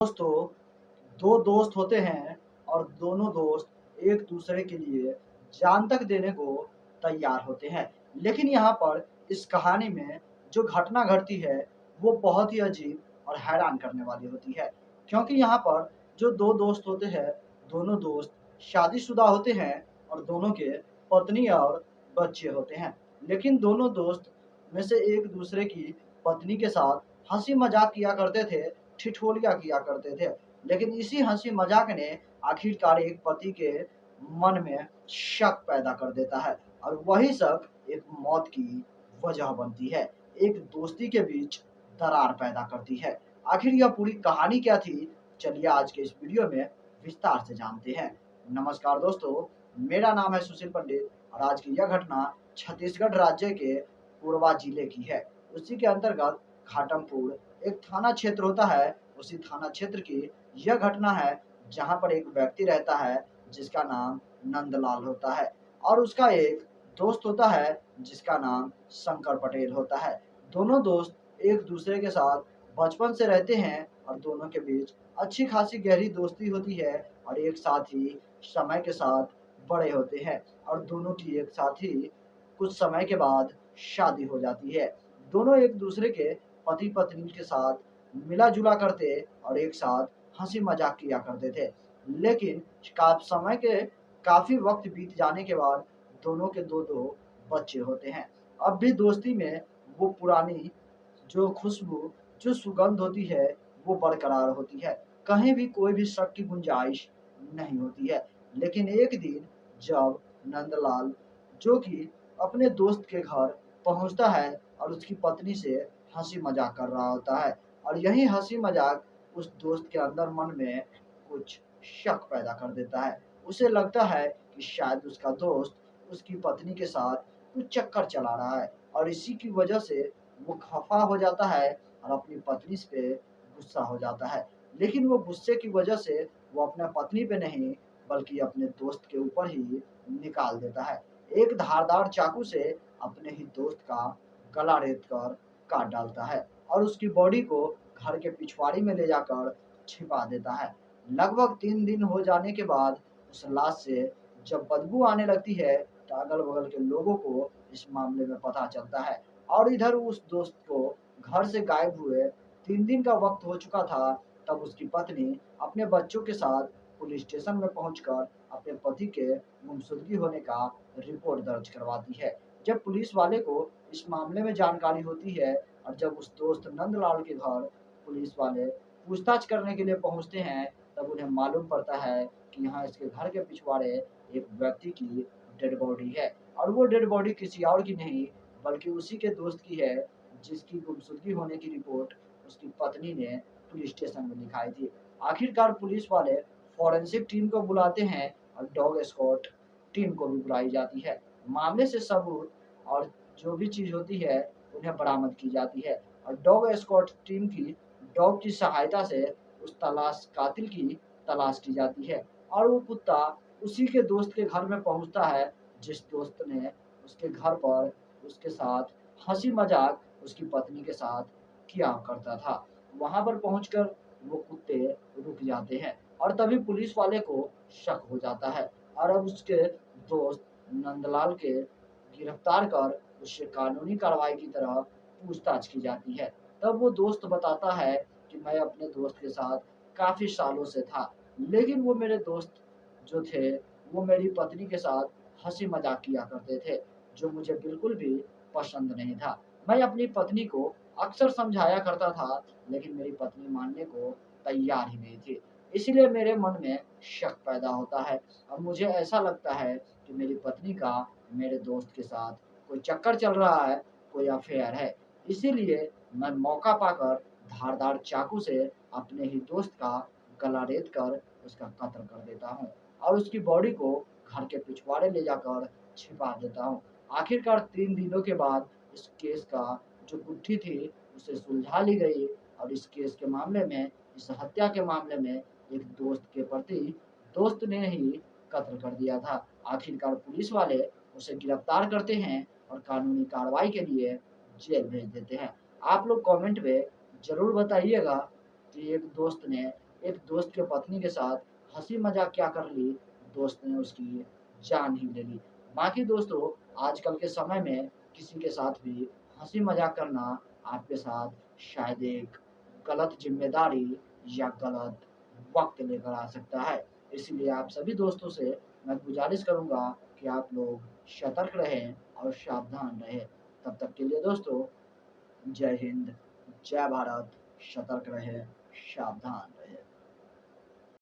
दोस्तों, 2 दोस्त होते हैं और दोनों दोस्त एक दूसरे के लिए जान तक देने को तैयार होते हैं। लेकिन यहाँ पर इस कहानी में जो घटना घटती है, वो बहुत ही अजीब और हैरान करने वाली होती है। क्योंकि यहाँ पर जो 2 दोस्त होते हैं, दोनों दोस्त शादीशुदा होते हैं और दोनों के पत्नी और बच्चे होते हैं। लेकिन दोनों दोस्त में से एक दूसरे की पत्नी के साथ हँसी-मज़ाक किया करते थे, ठिठोलियाँ किया करते थे। लेकिन इसी हँसी मज़ाक ने आखिरकार एक पति के मन में शक पैदा कर देता है और वही शक एक मौत की वजह बनती है। एक दोस्ती के बीच दरार पैदा करती है। आखिर यह पूरी कहानी क्या थी? चलिए आज के इस वीडियो में विस्तार से जानते हैं। नमस्कार दोस्तों, मेरा नाम है सुशील पंडित और आज की यह घटना छत्तीसगढ़ राज्य के कोरबा जिले की है। उसी के अंतर्गत घाटमपुर एक थाना क्षेत्र होता है। उसी थाना क्षेत्र की यह घटना है जहाँ पर एक व्यक्ति रहता है जिसका नाम नंदलाल होता है और उसका एक दोस्त होता है जिसका नाम शंकर पटेल होता है। दोनों दोस्त एक दूसरे के साथ बचपन से रहते हैं और दोनों के बीच अच्छी खासी गहरी दोस्ती होती है और एक साथ ही समय के साथ बड़े होते हैं और दोनों की एक साथ ही कुछ समय के बाद शादी हो जाती है। दोनों एक दूसरे के पति पत्नी के साथ मिला-जुला करते और एक साथ हँसी-मज़ाक किया करते थे। लेकिन समय के काफ़ी वक़्त बीत जाने के बाद दोनों के 2-2 बच्चे होते हैं। अब भी दोस्ती में वो पुरानी जो खुशबू, जो सुगंध होती है, वो बरकरार होती है। कहीं भी कोई भी शक की गुंजाइश नहीं होती है। लेकिन एक दिन जब नंदलाल जो कि अपने दोस्त के घर पहुँचता है और उसकी पत्नी से हँसी-मज़ाक कर रहा होता है और यही हँसी-मज़ाक उस दोस्त के अंदर मन में कुछ शक पैदा कर देता है। उसे लगता है कि शायद उसका दोस्त उसकी पत्नी के साथ कुछ चक्कर चला रहा है और इसी की वजह से वो खफ़ा हो जाता है और अपनी पत्नी पे गुस्सा हो जाता है। लेकिन वो गुस्से की वजह से वो अपने पत्नी पे नहीं बल्कि अपने दोस्त के ऊपर ही निकाल देता है। एक धारदार चाकू से अपने ही दोस्त का गला रेत कर काट डालता है और उसकी बॉडी को घर के पिछवाड़ी में ले जाकर छिपा देता है। लगभग 3 दिन हो जाने के बाद उस लाश से जब बदबू आने लगती है, तो अगल-बगल के लोगों को इस मामले में पता चलता है और इधर उस दोस्त को घर से गायब हुए 3 दिन का वक़्त हो चुका था, तब उसकी पत्नी अपने बच्चों के साथ पुलिस स्टेशन में पहुंचकर अपने पति के गुमशुदगी होने का रिपोर्ट दर्ज करवाती है। जब पुलिस वाले को इस मामले में जानकारी होती है और जब उस दोस्त नंदलाल के घर पुलिस वाले पूछताछ करने के लिए पहुंचते हैं, तब उन्हें मालूम पड़ता है कि यहाँ इसके घर के पिछवाड़े एक व्यक्ति की डेड बॉडी है और वो डेड बॉडी किसी और की नहीं बल्कि उसी के दोस्त की है, जिसकी गुमशुदगी होने की रिपोर्ट उसकी पत्नी ने पुलिस स्टेशन में लिखाई थी। आखिरकार पुलिस वाले फॉरेंसिक टीम को बुलाते हैं और डॉग स्क्वाड टीम को भी बुलाई जाती है। मामले से सबूत और जो भी चीज़ होती है, उन्हें बरामद की जाती है और डॉग स्क्वाड टीम की डॉग की सहायता से उस कातिल की तलाश की जाती है और वो कुत्ता उसी के दोस्त के घर में पहुँचता है, जिस दोस्त ने उसके घर पर उसके साथ हँसी-मज़ाक उसकी पत्नी के साथ किया करता था। वहाँ पर पहुँचकर वो कुत्ते रुक जाते हैं और तभी पुलिस वाले को शक हो जाता है और अब उसके दोस्त नंदलाल के गिरफ्तार कर उससे कानूनी कार्रवाई की तरह पूछताछ की जाती है। तब वो दोस्त बताता है कि मैं अपने दोस्त के साथ काफ़ी सालों से था, लेकिन वो मेरे दोस्त जो थे, वो मेरी पत्नी के साथ हँसी-मज़ाक किया करते थे, जो मुझे बिल्कुल भी पसंद नहीं था। मैं अपनी पत्नी को अक्सर समझाया करता था, लेकिन मेरी पत्नी मानने को तैयार ही नहीं थी। इसीलिए मेरे मन में शक पैदा होता है और मुझे ऐसा लगता है कि मेरी पत्नी का मेरे दोस्त के साथ कोई चक्कर चल रहा है, कोई अफ़ेयर है। इसीलिए मैं मौका पाकर धारदार चाकू से अपने ही दोस्त का गला रेत कर उसका कत्ल कर देता हूँ और उसकी बॉडी को घर के पिछवाड़े ले जाकर छिपा देता हूँ। आखिरकार 3 दिनों के बाद इस केस का जो गुत्थी थी, उसे सुलझा ली गई और इस केस के मामले में, इस हत्या के मामले में एक दोस्त के प्रति दोस्त ने ही कत्ल कर दिया था। आखिरकार पुलिस वाले उसे गिरफ्तार करते हैं और कानूनी कार्रवाई के लिए जेल भेज देते हैं। आप लोग कमेंट में ज़रूर बताइएगा कि एक दोस्त ने एक दोस्त की पत्नी के साथ हँसी मज़ाक क्या कर ली, दोस्त ने उसकी जान ही ले ली। बाकी दोस्तों, आजकल के समय में किसी के साथ भी हँसी मज़ाक करना आपके साथ शायद एक गलत ज़िम्मेदारी या गलत वक़्त लेकर आ सकता है। इसीलिए आप सभी दोस्तों से मैं गुज़ारिश करूँगा कि आप लोग सतर्क रहें और सावधान रहें। तब तक के लिए दोस्तों, जय हिंद, जय भारत, सतर्क रहें, सावधान रहें।